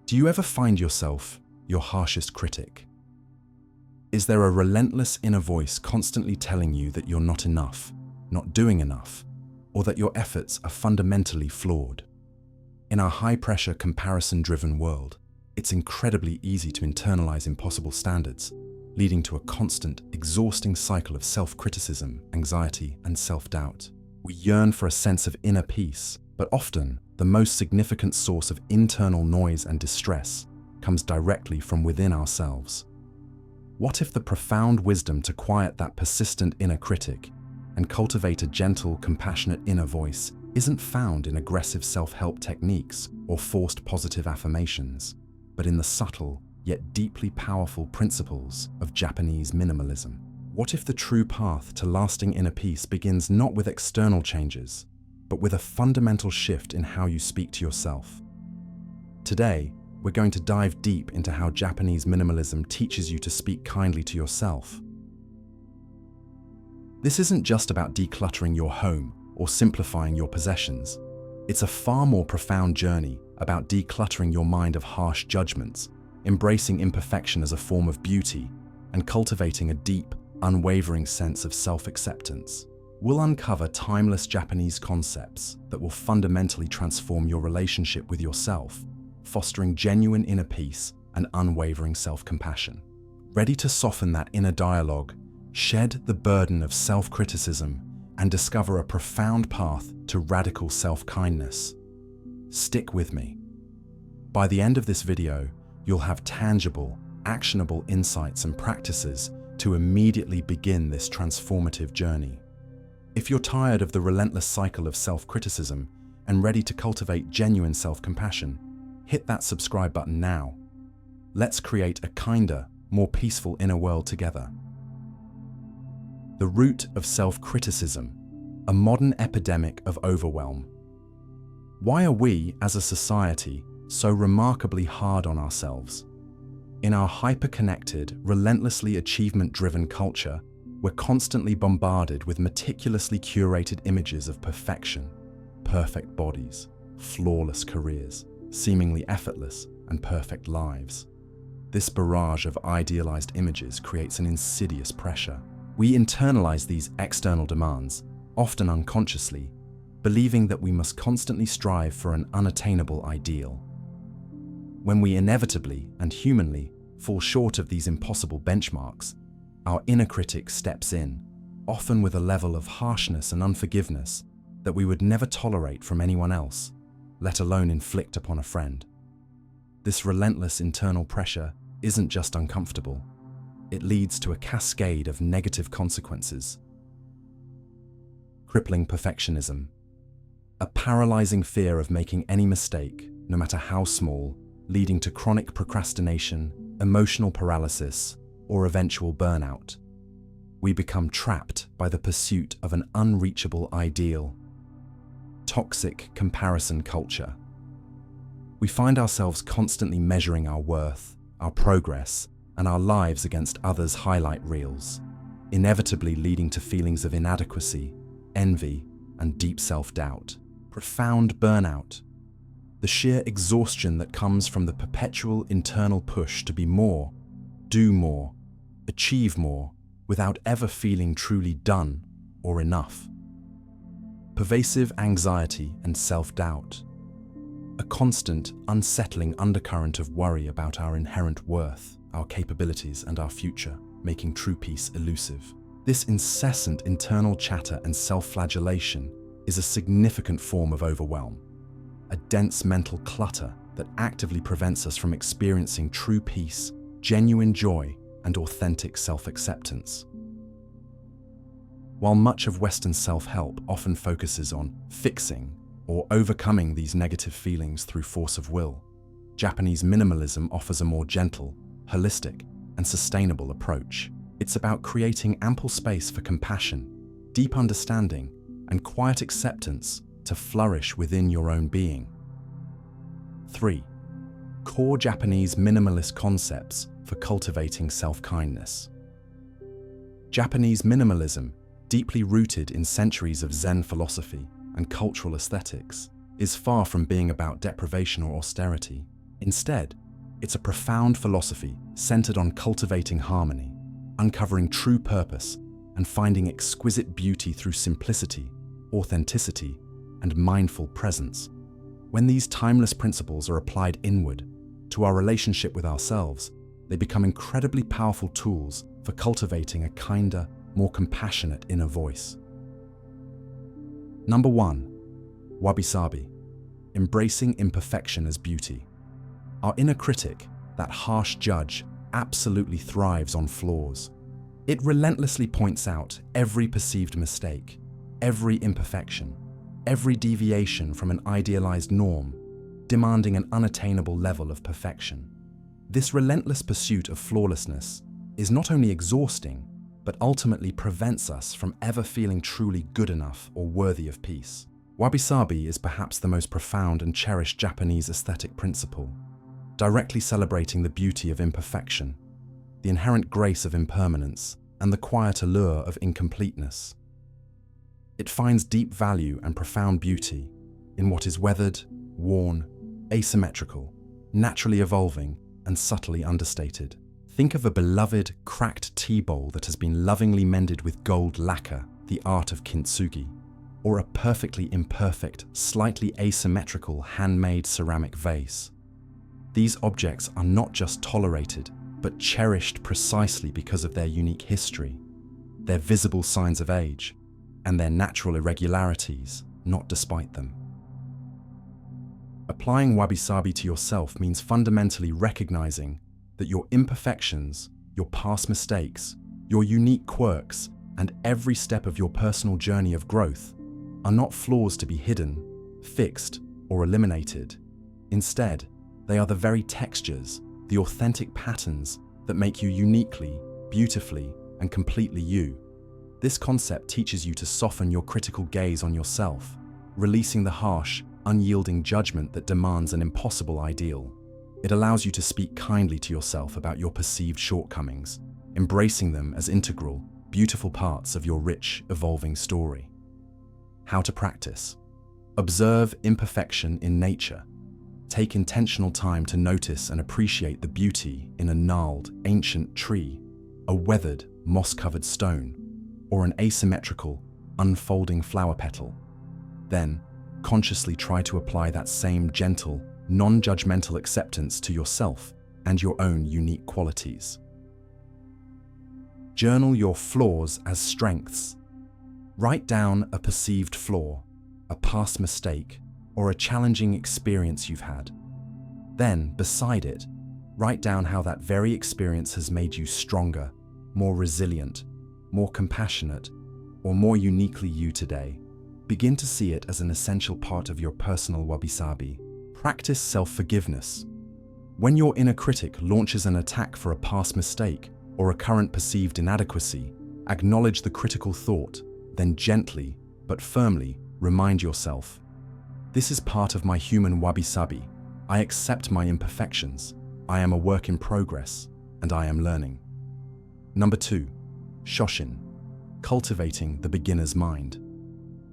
Do you ever find yourself your harshest critic? Is there a relentless inner voice constantly telling you that you're not enough, not doing enough, or that your efforts are fundamentally flawed? In our high-pressure, comparison-driven world, it's incredibly easy to internalize impossible standards, leading to a constant, exhausting cycle of self-criticism, anxiety, and self-doubt. We yearn for a sense of inner peace, but often, the most significant source of internal noise and distress comes directly from within ourselves. What if the profound wisdom to quiet that persistent inner critic and cultivate a gentle, compassionate inner voice isn't found in aggressive self-help techniques or forced positive affirmations, but in the subtle, yet deeply powerful principles of Japanese minimalism? What if the true path to lasting inner peace begins not with external changes, but with a fundamental shift in how you speak to yourself? Today, we're going to dive deep into how Japanese minimalism teaches you to speak kindly to yourself. This isn't just about decluttering your home or simplifying your possessions. It's a far more profound journey about decluttering your mind of harsh judgments, embracing imperfection as a form of beauty, and cultivating a deep, unwavering sense of self-acceptance. We'll uncover timeless Japanese concepts that will fundamentally transform your relationship with yourself, fostering genuine inner peace and unwavering self-compassion. Ready to soften that inner dialogue, shed the burden of self-criticism, and discover a profound path to radical self-kindness? Stick with me. By the end of this video, you'll have tangible, actionable insights and practices to immediately begin this transformative journey. If you're tired of the relentless cycle of self-criticism and ready to cultivate genuine self-compassion, hit that subscribe button now. Let's create a kinder, more peaceful inner world together. The root of self-criticism, a modern epidemic of overwhelm. Why are we, as a society, so remarkably hard on ourselves? In our hyper-connected, relentlessly achievement-driven culture, we're constantly bombarded with meticulously curated images of perfection, perfect bodies, flawless careers, seemingly effortless and perfect lives. This barrage of idealized images creates an insidious pressure. We internalize these external demands, often unconsciously, believing that we must constantly strive for an unattainable ideal. When we inevitably and humanly fall short of these impossible benchmarks, our inner critic steps in, often with a level of harshness and unforgiveness that we would never tolerate from anyone else, let alone inflict upon a friend. This relentless internal pressure isn't just uncomfortable, it leads to a cascade of negative consequences. Crippling perfectionism, a paralyzing fear of making any mistake, no matter how small, leading to chronic procrastination, emotional paralysis, or eventual burnout. We become trapped by the pursuit of an unreachable ideal. Toxic comparison culture. We find ourselves constantly measuring our worth, our progress, and our lives against others' highlight reels, inevitably leading to feelings of inadequacy, envy, and deep self-doubt. Profound burnout. The sheer exhaustion that comes from the perpetual internal push to be more, do more, achieve more, without ever feeling truly done or enough. Pervasive anxiety and self-doubt. A constant, unsettling undercurrent of worry about our inherent worth, our capabilities, and our future, making true peace elusive. This incessant internal chatter and self-flagellation is a significant form of overwhelm, a dense mental clutter that actively prevents us from experiencing true peace, genuine joy, and authentic self-acceptance. While much of Western self-help often focuses on fixing or overcoming these negative feelings through force of will, Japanese minimalism offers a more gentle, holistic, and sustainable approach. It's about creating ample space for compassion, deep understanding, and quiet acceptance to flourish within your own being. 3. Core Japanese minimalist concepts for cultivating self-kindness. Japanese minimalism, deeply rooted in centuries of Zen philosophy and cultural aesthetics, is far from being about deprivation or austerity. Instead, it's a profound philosophy centered on cultivating harmony, uncovering true purpose, and finding exquisite beauty through simplicity, authenticity, and mindful presence. When these timeless principles are applied inward, to our relationship with ourselves, they become incredibly powerful tools for cultivating a kinder, more compassionate inner voice. Number 1. Wabi-Sabi. Embracing imperfection as beauty. Our inner critic, that harsh judge, absolutely thrives on flaws. It relentlessly points out every perceived mistake, every imperfection, every deviation from an idealized norm, demanding an unattainable level of perfection. This relentless pursuit of flawlessness is not only exhausting, but ultimately prevents us from ever feeling truly good enough or worthy of peace. Wabi-Sabi is perhaps the most profound and cherished Japanese aesthetic principle, directly celebrating the beauty of imperfection, the inherent grace of impermanence, and the quiet allure of incompleteness. It finds deep value and profound beauty in what is weathered, worn, asymmetrical, naturally evolving, and subtly understated. Think of a beloved, cracked tea bowl that has been lovingly mended with gold lacquer, the art of kintsugi, or a perfectly imperfect, slightly asymmetrical handmade ceramic vase. These objects are not just tolerated, but cherished precisely because of their unique history, their visible signs of age, and their natural irregularities, not despite them. Applying Wabi-Sabi to yourself means fundamentally recognizing that your imperfections, your past mistakes, your unique quirks, and every step of your personal journey of growth are not flaws to be hidden, fixed, or eliminated. Instead, they are the very textures, the authentic patterns that make you uniquely, beautifully, and completely you. This concept teaches you to soften your critical gaze on yourself, releasing the harsh, unyielding judgment that demands an impossible ideal. It allows you to speak kindly to yourself about your perceived shortcomings, embracing them as integral, beautiful parts of your rich, evolving story. How to practice. Observe imperfection in nature. Take intentional time to notice and appreciate the beauty in a gnarled, ancient tree, a weathered, moss-covered stone, or an asymmetrical, unfolding flower petal. Then, consciously try to apply that same gentle, non-judgmental acceptance to yourself and your own unique qualities. Journal your flaws as strengths. Write down a perceived flaw, a past mistake, or a challenging experience you've had. Then, beside it, write down how that very experience has made you stronger, more resilient, more compassionate, or more uniquely you today. Begin to see it as an essential part of your personal Wabi-Sabi. Practice self-forgiveness. When your inner critic launches an attack for a past mistake or a current perceived inadequacy, acknowledge the critical thought, then gently, but firmly, remind yourself, "This is part of my human Wabi-Sabi. I accept my imperfections. I am a work in progress, and I am learning." Number 2. Shoshin. Cultivating the beginner's mind.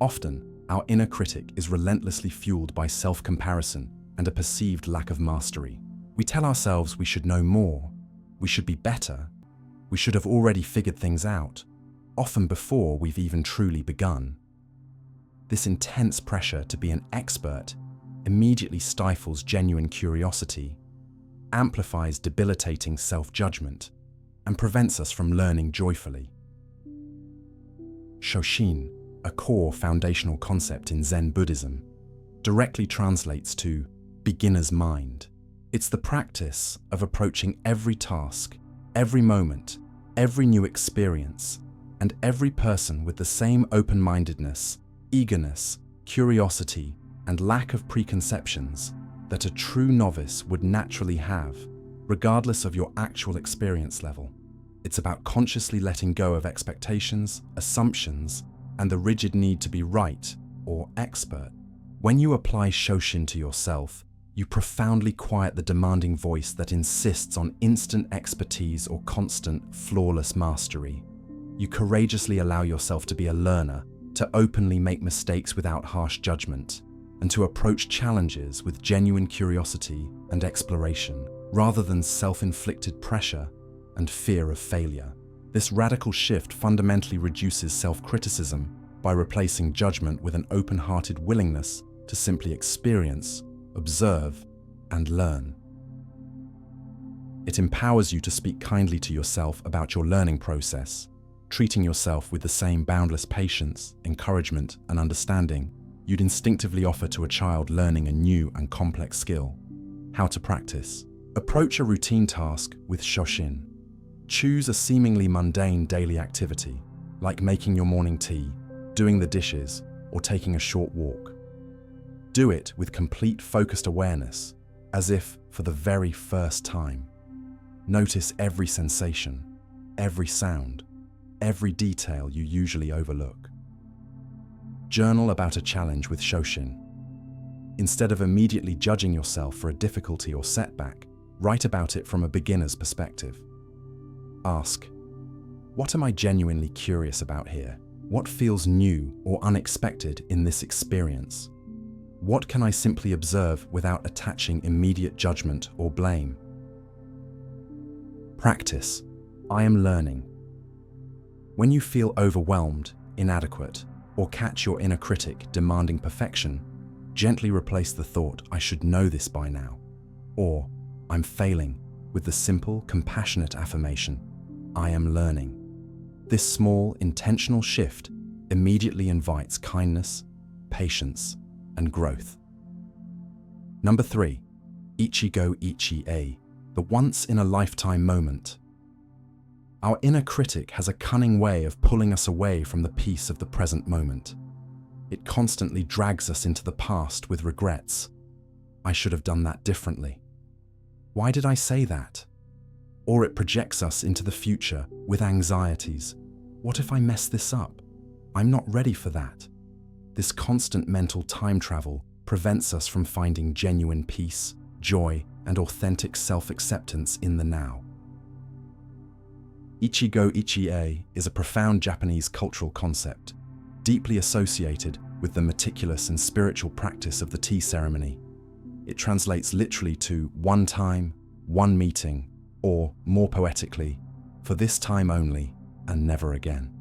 Often, our inner critic is relentlessly fueled by self-comparison and a perceived lack of mastery. We tell ourselves we should know more, we should be better, we should have already figured things out, often before we've even truly begun. This intense pressure to be an expert immediately stifles genuine curiosity, amplifies debilitating self-judgment, and prevents us from learning joyfully. Shoshin, a core foundational concept in Zen Buddhism, directly translates to beginner's mind. It's the practice of approaching every task, every moment, every new experience, and every person with the same open-mindedness, eagerness, curiosity, and lack of preconceptions that a true novice would naturally have, regardless of your actual experience level. It's about consciously letting go of expectations, assumptions, and the rigid need to be right or expert. When you apply Shoshin to yourself, you profoundly quiet the demanding voice that insists on instant expertise or constant, flawless mastery. You courageously allow yourself to be a learner, to openly make mistakes without harsh judgment, and to approach challenges with genuine curiosity and exploration, rather than self-inflicted pressure and fear of failure. This radical shift fundamentally reduces self-criticism by replacing judgment with an open-hearted willingness to simply experience, observe, and learn. It empowers you to speak kindly to yourself about your learning process, treating yourself with the same boundless patience, encouragement, and understanding you'd instinctively offer to a child learning a new and complex skill. How to practice. Approach a routine task with Shoshin. Choose a seemingly mundane daily activity, like making your morning tea, doing the dishes, or taking a short walk. Do it with complete focused awareness, as if for the very first time. Notice every sensation, every sound, every detail you usually overlook. Journal about a challenge with Shoshin. Instead of immediately judging yourself for a difficulty or setback, write about it from a beginner's perspective. Ask, what am I genuinely curious about here? What feels new or unexpected in this experience? What can I simply observe without attaching immediate judgment or blame? Practice. I am learning. When you feel overwhelmed, inadequate, or catch your inner critic demanding perfection, gently replace the thought, I should know this by now, or I'm failing, with the simple, compassionate affirmation, I am learning. This small, intentional shift immediately invites kindness, patience, and growth. Number 3, Ichi-go Ichi-e, the once-in-a-lifetime moment. Our inner critic has a cunning way of pulling us away from the peace of the present moment. It constantly drags us into the past with regrets. I should have done that differently. Why did I say that? Or it projects us into the future with anxieties. What if I mess this up? I'm not ready for that. This constant mental time travel prevents us from finding genuine peace, joy, and authentic self-acceptance in the now. Ichi-go Ichi-e is a profound Japanese cultural concept, deeply associated with the meticulous and spiritual practice of the tea ceremony. It translates literally to one time, one meeting, or, more poetically, for this time only and never again.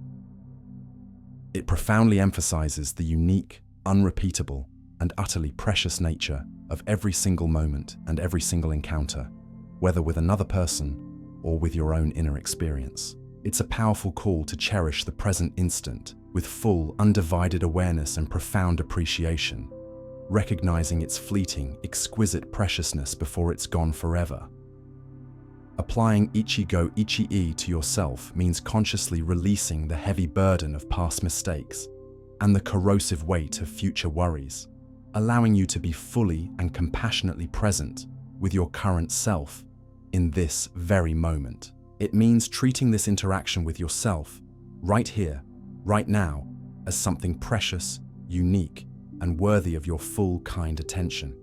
It profoundly emphasizes the unique, unrepeatable, and utterly precious nature of every single moment and every single encounter, whether with another person or with your own inner experience. It's a powerful call to cherish the present instant with full, undivided awareness and profound appreciation, recognizing its fleeting, exquisite preciousness before it's gone forever. Applying Ichi-go Ichi-e to yourself means consciously releasing the heavy burden of past mistakes and the corrosive weight of future worries, allowing you to be fully and compassionately present with your current self in this very moment. It means treating this interaction with yourself, right here, right now, as something precious, unique, and worthy of your full, kind attention.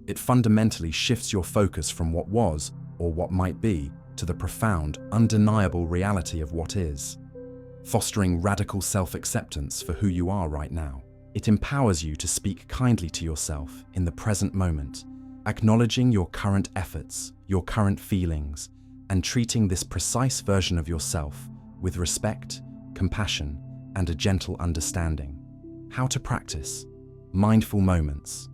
It fundamentally shifts your focus from what was, or what might be, to the profound, undeniable reality of what is, fostering radical self-acceptance for who you are right now. It empowers you to speak kindly to yourself in the present moment, acknowledging your current efforts, your current feelings, and treating this precise version of yourself with respect, compassion, and a gentle understanding. How to practice. Mindful moments.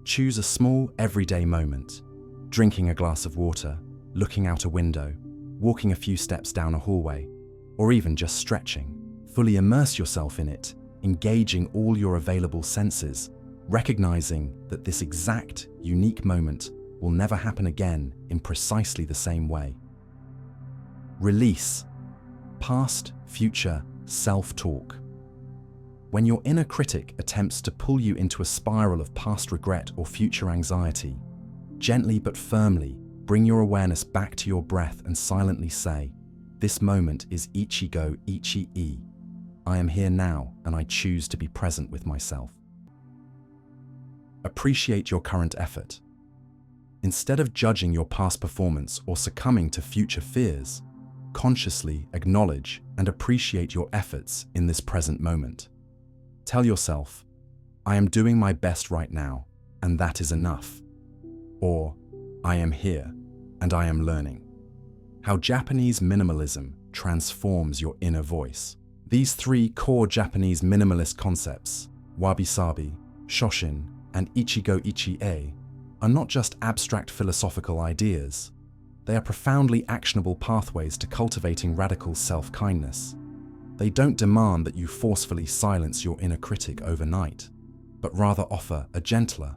Choose a small, everyday moment, drinking a glass of water, looking out a window, walking a few steps down a hallway, or even just stretching. Fully immerse yourself in it, engaging all your available senses, recognizing that this exact, unique moment will never happen again in precisely the same way. Release. Past, future, self-talk. When your inner critic attempts to pull you into a spiral of past regret or future anxiety, gently but firmly bring your awareness back to your breath and silently say, this moment is Ichi-go Ichi-e. I am here now and I choose to be present with myself. Appreciate your current effort. Instead of judging your past performance or succumbing to future fears, consciously acknowledge and appreciate your efforts in this present moment. Tell yourself, I am doing my best right now, and that is enough. Or, I am here, and I am learning. How Japanese minimalism transforms your inner voice. These three core Japanese minimalist concepts, Wabi-Sabi, Shoshin, and Ichi-go Ichi-e, are not just abstract philosophical ideas. They are profoundly actionable pathways to cultivating radical self-kindness. They don't demand that you forcefully silence your inner critic overnight, but rather offer a gentler,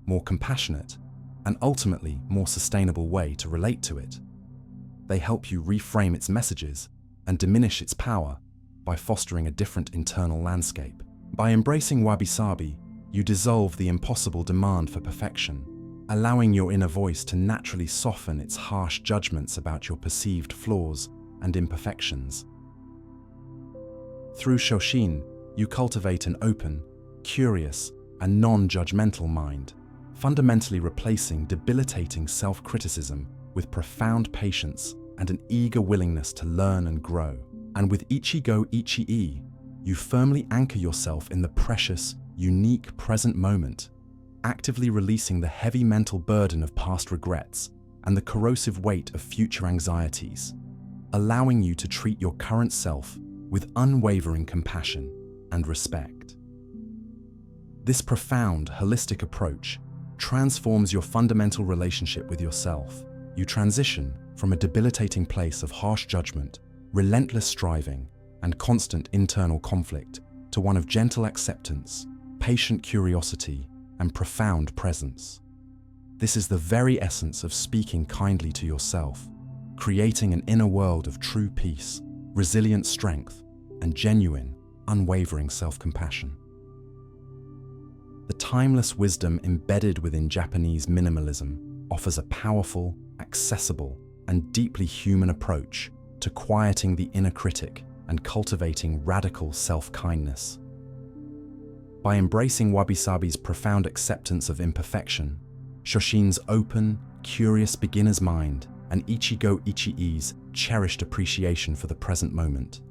more compassionate, and ultimately more sustainable way to relate to it. They help you reframe its messages and diminish its power by fostering a different internal landscape. By embracing Wabi-Sabi, you dissolve the impossible demand for perfection, allowing your inner voice to naturally soften its harsh judgments about your perceived flaws and imperfections. Through Shoshin, you cultivate an open, curious, and non-judgmental mind, fundamentally replacing debilitating self-criticism with profound patience and an eager willingness to learn and grow. And with Ichi-go Ichi-e, you firmly anchor yourself in the precious, unique present moment, actively releasing the heavy mental burden of past regrets and the corrosive weight of future anxieties, allowing you to treat your current self with unwavering compassion and respect. This profound, holistic approach transforms your fundamental relationship with yourself. You transition from a debilitating place of harsh judgment, relentless striving, and constant internal conflict to one of gentle acceptance, patient curiosity, and profound presence. This is the very essence of speaking kindly to yourself, creating an inner world of true peace, resilient strength, and genuine, unwavering self-compassion. The timeless wisdom embedded within Japanese minimalism offers a powerful, accessible, and deeply human approach to quieting the inner critic and cultivating radical self-kindness. By embracing Wabi-Sabi's profound acceptance of imperfection, Shoshin's open, curious beginner's mind, and Ichi-go Ichi-e's cherished appreciation for the present moment,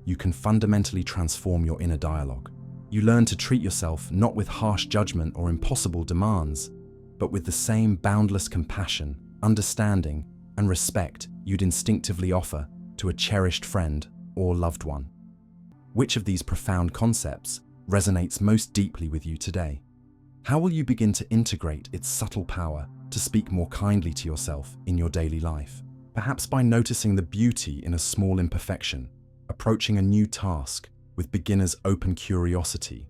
you can fundamentally transform your inner dialogue. You learn to treat yourself not with harsh judgment or impossible demands, but with the same boundless compassion, understanding, and respect you'd instinctively offer to a cherished friend or loved one. Which of these profound concepts resonates most deeply with you today? How will you begin to integrate its subtle power to speak more kindly to yourself in your daily life? Perhaps by noticing the beauty in a small imperfection, approaching a new task with beginner's open curiosity,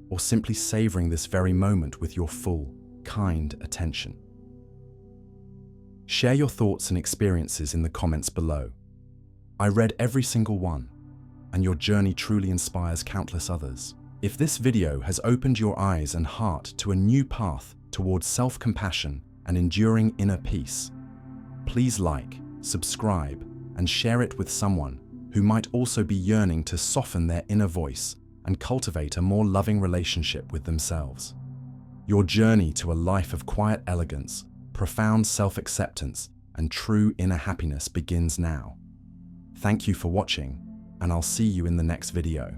or simply savoring this very moment with your full, kind attention. Share your thoughts and experiences in the comments below. I read every single one, and your journey truly inspires countless others. If this video has opened your eyes and heart to a new path towards self-compassion and enduring inner peace, please like, subscribe, and share it with someone who might also be yearning to soften their inner voice and cultivate a more loving relationship with themselves. Your journey to a life of quiet elegance, profound self-acceptance, and true inner happiness begins now. Thank you for watching, and I'll see you in the next video.